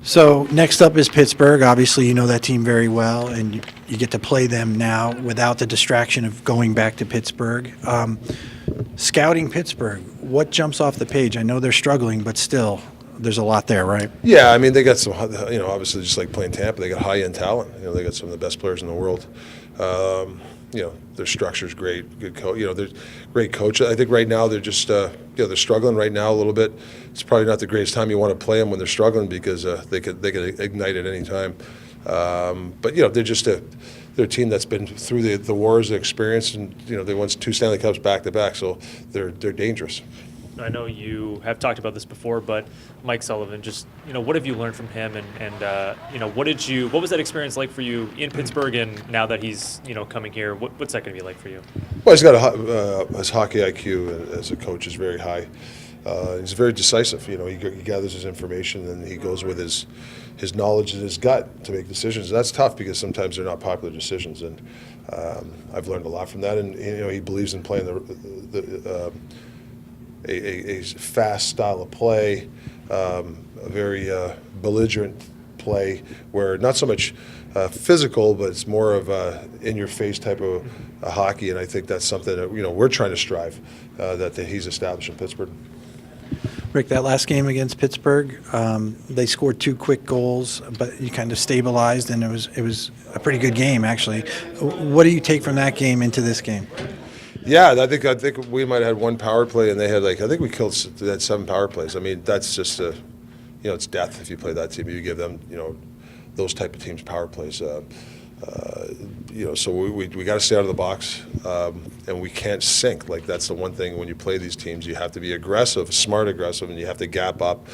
So next up is Pittsburgh. Obviously, you know that team very well, and you get to play them now without the distraction of going back to Pittsburgh. Scouting Pittsburgh, what jumps off the page? I know they're struggling, but still, there's a lot there, right? Yeah, I mean, they got some, obviously just like playing Tampa, they got high-end talent. They got some of the best players in the world. Their structure's great, good coach. They're great coach. I think right now they're just, they're struggling right now a little bit. It's probably not the greatest time you want to play them when they're struggling because they could ignite at any time. But they're just they're a team that's been through the wars, the experience, and they won 2 Stanley Cups back to back, so they're dangerous. I know you have talked about this before, but Mike Sullivan, just what have you learned from him, and what was that experience like for you in Pittsburgh, and now that he's coming here, what's that going to be like for you? Well, he's got his hockey IQ as a coach is very high. He's very decisive. He gathers his information and he goes with his knowledge and his gut to make decisions. And that's tough because sometimes they're not popular decisions. And I've learned a lot from that. And he believes in playing a fast style of play, a very belligerent play where not so much physical, but it's more of a in-your-face type of hockey. And I think that's something that we're trying to strive that he's established in Pittsburgh. Rick, that last game against Pittsburgh, they scored 2 quick goals, but you kind of stabilized, and it was a pretty good game, actually. What do you take from that game into this game? Yeah, I think we might have had 1 power play, and they had I think we had 7 power plays. I mean, that's just it's death if you play that team. You give them those type of teams power plays. So we got to stay out of the box, and we can't sink. That's the one thing when you play these teams, you have to be aggressive, smart aggressive, and you have to gap up,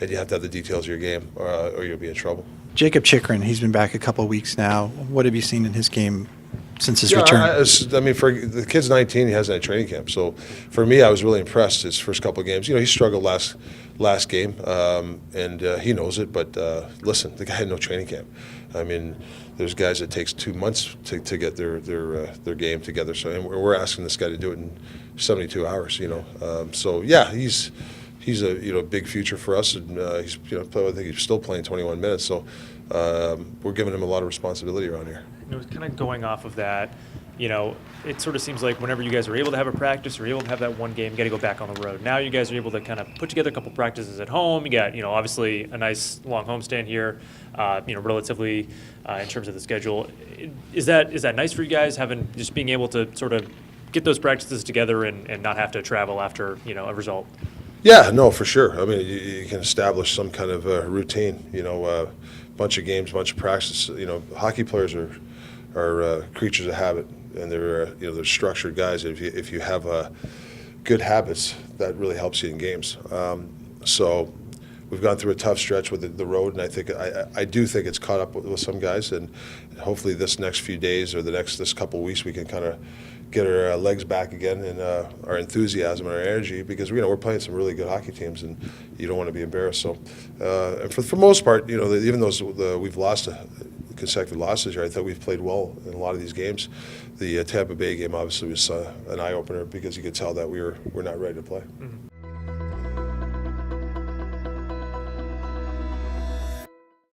and you have to have the details of your game, or you'll be in trouble. Jacob Chikrin, he's been back a couple of weeks now. What have you seen in his game since his return? I mean, for the kid's 19, he hasn't had training camp. So for me, I was really impressed his first couple of games. He struggled last game, and he knows it. But listen, the guy had no training camp. I mean, there's guys that takes 2 months to get their game together. So and we're asking this guy to do it in 72 hours. So yeah, he's a big future for us, and he's I think he's still playing 21 minutes. So we're giving him a lot of responsibility around here. Kind of going off of that, it sort of seems like whenever you guys are able to have a practice or able to have that one game, you got to go back on the road. Now you guys are able to kind of put together a couple practices at home. You got, obviously a nice long homestand here, relatively in terms of the schedule. Is that nice for you guys, just being able to sort of get those practices together and not have to travel after, a result? Yeah, no, for sure. I mean, you can establish some kind of routine, bunch of games, bunch of practice. Hockey players are creatures of habit, and they're structured guys. If you have good habits, that really helps you in games. So we've gone through a tough stretch with the road, and I do think it's caught up with some guys, and hopefully this next few days or this couple of weeks we can kind of get our legs back again and our enthusiasm and our energy, because we're playing some really good hockey teams, and you don't want to be embarrassed. So and for the most part, even though we've lost consecutive losses here, I thought we've played well in a lot of these games. The Tampa Bay game obviously was an eye-opener because you could tell that we're not ready to play. Mm-hmm.